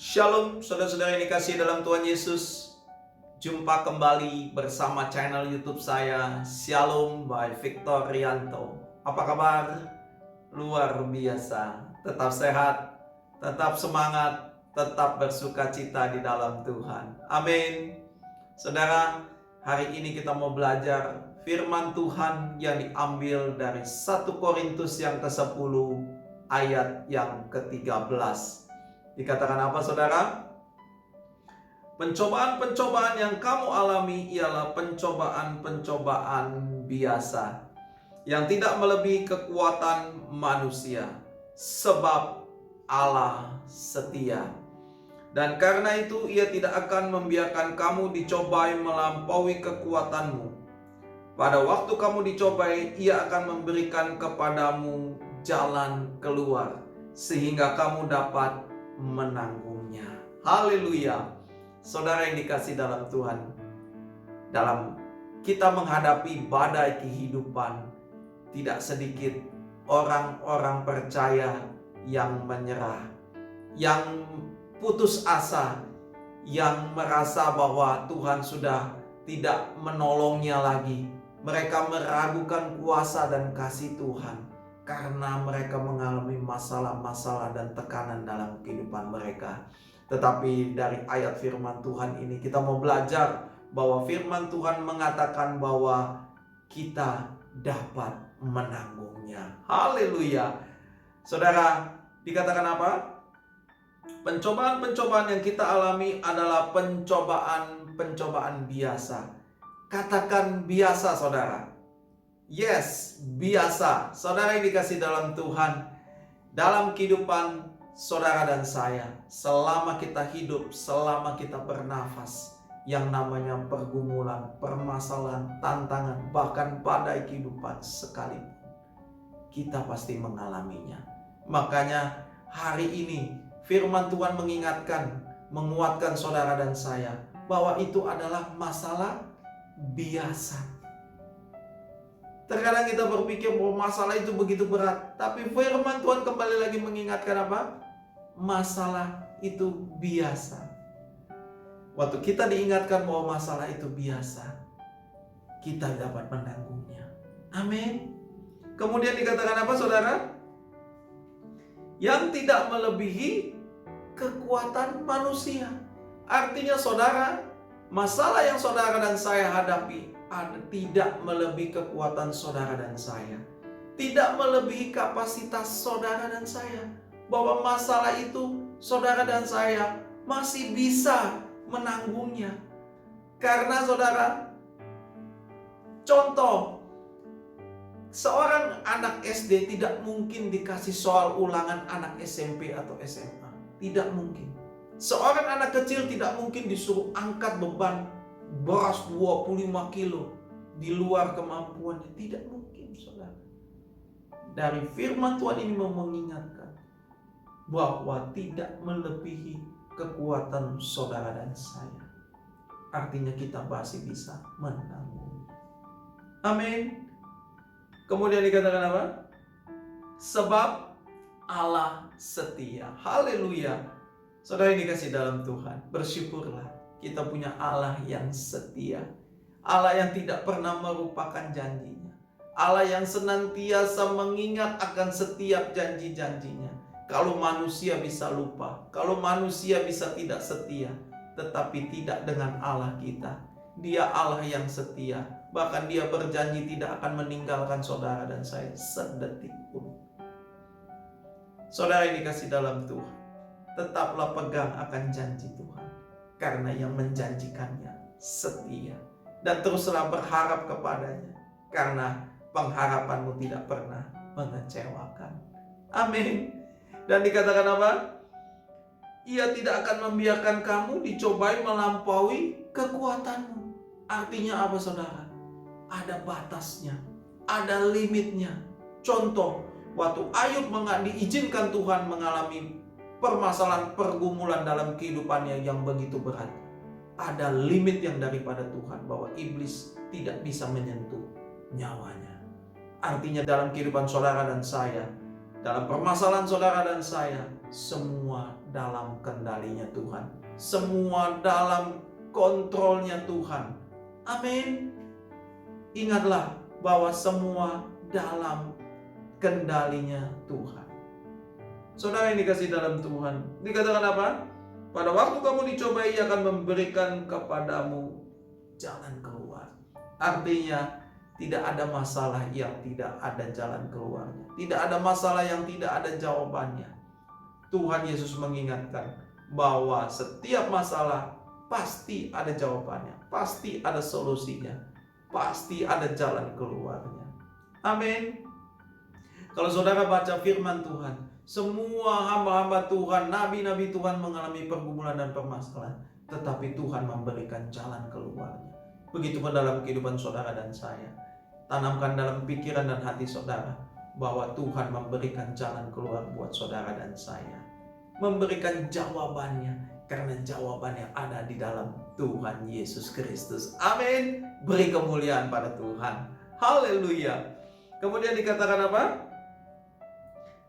Shalom, saudara-saudara yang dikasihi dalam Tuhan Yesus. Jumpa kembali bersama channel YouTube saya, Shalom by Victor Rianto. Apa kabar? Luar biasa. Tetap sehat, tetap semangat, tetap bersuka cita di dalam Tuhan. Amin. Saudara, hari ini kita mau belajar firman Tuhan yang diambil dari 1 Korintus yang ke-10 ayat yang ke-13. Dikatakan apa, saudara? Pencobaan-pencobaan yang kamu alami ialah pencobaan-pencobaan biasa yang tidak melebihi kekuatan manusia, sebab Allah setia. Dan karena itu ia tidak akan membiarkan kamu dicobai melampaui kekuatanmu. Pada waktu kamu dicobai, ia akan memberikan kepadamu jalan keluar, sehingga kamu dapat menanggungnya. Haleluya. Saudara yang dikasih dalam Tuhan, dalam kita menghadapi badai kehidupan, tidak sedikit orang-orang percaya yang menyerah, yang putus asa, yang merasa bahwa Tuhan sudah tidak menolongnya lagi. Mereka meragukan kuasa dan kasih Tuhan karena mereka mengalami masalah-masalah dan tekanan dalam kehidupan mereka. Tetapi dari ayat firman Tuhan ini kita mau belajar bahwa firman Tuhan mengatakan bahwa kita dapat menanggungnya. Haleluya. Saudara, dikatakan apa? Pencobaan-pencobaan yang kita alami adalah pencobaan-pencobaan biasa. Katakan biasa, saudara. Yes, biasa. Saudara yang dikasih dalam Tuhan, dalam kehidupan saudara dan saya, selama kita hidup, selama kita bernafas, yang namanya pergumulan, permasalahan, tantangan, bahkan badai kehidupan sekalipun, kita pasti mengalaminya. Makanya hari ini firman Tuhan mengingatkan, menguatkan saudara dan saya bahwa itu adalah masalah biasa. Terkadang kita berpikir bahwa masalah itu begitu berat, tapi firman Tuhan kembali lagi mengingatkan apa? Masalah itu biasa. Waktu kita diingatkan bahwa masalah itu biasa, kita dapat menanggungnya. Amin. Kemudian dikatakan apa, saudara? Yang tidak melebihi kekuatan manusia. Artinya saudara, masalah yang saudara dan saya hadapi tidak melebihi kekuatan saudara dan saya, tidak melebihi kapasitas saudara dan saya. Bahwa masalah itu saudara dan saya masih bisa menanggungnya. Karena saudara, contoh, seorang anak SD tidak mungkin dikasih soal ulangan anak SMP atau SMA. Tidak mungkin. Seorang anak kecil tidak mungkin disuruh angkat beban beras 25 kilo di luar kemampuannya. Tidak mungkin, saudara. Dari firman Tuhan ini mau mengingatkan bahwa tidak melebihi kekuatan saudara dan saya. Artinya kita masih bisa menanggung. Amin. Kemudian dikatakan apa? Sebab Allah setia. Haleluya. Saudara yang dikasih dalam Tuhan, bersyukurlah kita punya Allah yang setia. Allah yang tidak pernah melupakan janjinya. Allah yang senantiasa mengingat akan setiap janji-janjinya. Kalau manusia bisa lupa, kalau manusia bisa tidak setia, tetapi tidak dengan Allah kita. Dia Allah yang setia. Bahkan dia berjanji tidak akan meninggalkan saudara dan saya sedetik pun. Saudara yang dikasih dalam Tuhan, tetaplah pegang akan janji Tuhan. Karena yang menjanjikannya setia. Dan teruslah berharap kepadanya. Karena pengharapanmu tidak pernah mengecewakan. Amin. Dan dikatakan apa? Ia tidak akan membiarkan kamu dicobai melampaui kekuatanmu. Artinya apa, saudara? Ada batasnya. Ada limitnya. Contoh, waktu Ayub diizinkan Tuhan mengalami permasalahan pergumulan dalam kehidupannya yang begitu berat, ada limit yang daripada Tuhan bahwa iblis tidak bisa menyentuh nyawanya. Artinya dalam kehidupan saudara dan saya, Dalam permasalahan saudara dan saya, semua dalam kendalinya Tuhan. Semua dalam kontrolnya Tuhan. Amin. Ingatlah bahwa semua dalam kendalinya Tuhan. Saudara yang dikasih dalam Tuhan, dikatakan apa? Pada waktu kamu dicobai, Ia akan memberikan kepadamu jalan keluar. Artinya, tidak ada masalah yang tidak ada jalan keluarnya. Tidak ada masalah yang tidak ada jawabannya. Tuhan Yesus mengingatkan bahwa setiap masalah pasti ada jawabannya, pasti ada solusinya, pasti ada jalan keluarnya. Amin. Kalau saudara baca firman Tuhan, semua hamba-hamba Tuhan, nabi-nabi Tuhan mengalami pergumulan dan permasalahan, tetapi Tuhan memberikan jalan keluarnya. Begitupun dalam kehidupan saudara dan saya. Tanamkan dalam pikiran dan hati saudara bahwa Tuhan memberikan jalan keluar buat saudara dan saya. Memberikan jawabannya, karena jawabannya ada di dalam Tuhan Yesus Kristus. Amin. Beri kemuliaan pada Tuhan. Haleluya. Kemudian dikatakan apa?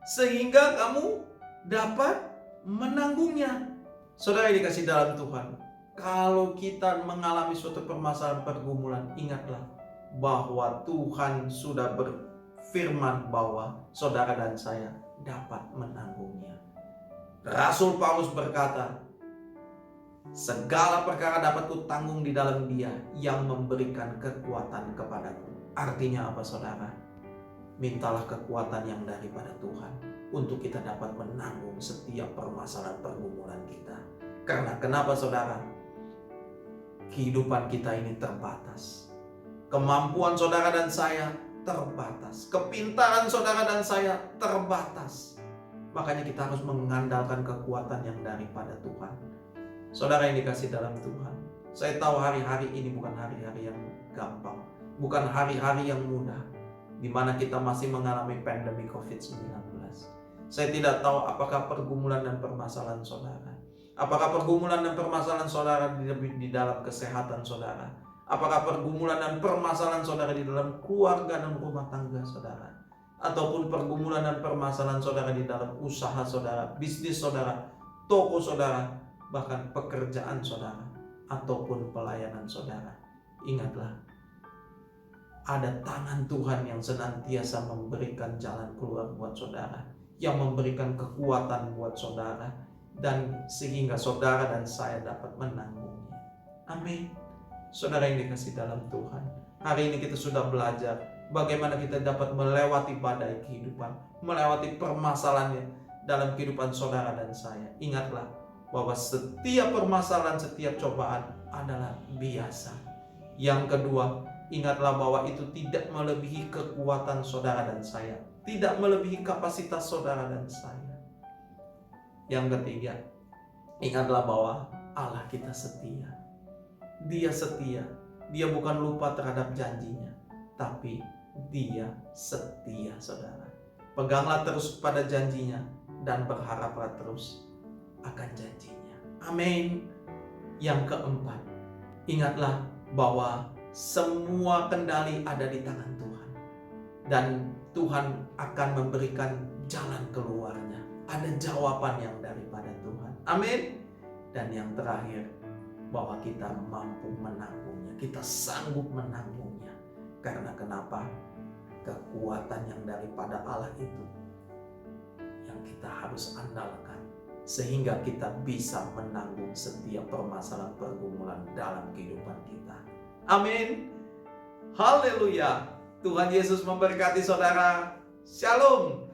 Sehingga kamu dapat menanggungnya. Saudara yang dikasih dalam Tuhan, kalau kita mengalami suatu permasalahan pergumulan, ingatlah bahwa Tuhan sudah berfirman bahwa saudara dan saya dapat menanggungnya. Rasul Paulus berkata, segala perkara dapat kutanggung di dalam Dia yang memberikan kekuatan kepadaku. Artinya apa saudara? Mintalah kekuatan yang daripada Tuhan untuk kita dapat menanggung setiap permasalahan pergumulan kita. Karena kenapa saudara? Kehidupan kita ini terbatas. Kemampuan saudara dan saya terbatas. Kepintaran saudara dan saya terbatas. Makanya kita harus mengandalkan kekuatan yang daripada Tuhan. Saudara yang dikasih dalam Tuhan, saya tahu hari-hari ini bukan hari-hari yang gampang, bukan hari-hari yang mudah, di mana kita masih mengalami pandemi COVID-19. Saya tidak tahu apakah pergumulan dan permasalahan saudara, apakah pergumulan dan permasalahan saudara di dalam kesehatan saudara, apakah pergumulan dan permasalahan saudara di dalam keluarga dan rumah tangga saudara, ataupun pergumulan dan permasalahan saudara di dalam usaha saudara, bisnis saudara, toko saudara, bahkan pekerjaan saudara, ataupun pelayanan saudara. Ingatlah, ada tangan Tuhan yang senantiasa memberikan jalan keluar buat saudara, yang memberikan kekuatan buat saudara, dan sehingga saudara dan saya dapat menanggungnya. Amin. Saudara yang dikasih dalam Tuhan, hari ini kita sudah belajar bagaimana kita dapat melewati badai kehidupan, melewati permasalahannya dalam kehidupan saudara dan saya. Ingatlah bahwa setiap permasalahan, setiap cobaan adalah biasa. Yang kedua, ingatlah bahwa itu tidak melebihi kekuatan saudara dan saya, tidak melebihi kapasitas saudara dan saya. Yang ketiga, ingatlah bahwa Allah kita setia. Dia setia. Dia bukan lupa terhadap janjinya, tapi Dia setia, saudara. Peganglah terus pada janjinya dan berharaplah terus akan janjinya. Amin. Yang keempat, ingatlah bahwa semua kendali ada di tangan Tuhan, dan Tuhan akan memberikan jalan keluarnya. Ada jawaban yang daripada Tuhan. Amin. Dan yang terakhir, bahwa kita mampu menanggungnya, kita sanggup menanggungnya. Karena kenapa? Kekuatan yang daripada Allah itu yang kita harus andalkan, sehingga kita bisa menanggung setiap permasalahan pergumulan dalam kehidupan kita. Amin. Haleluya. Tuhan Yesus memberkati saudara. Shalom.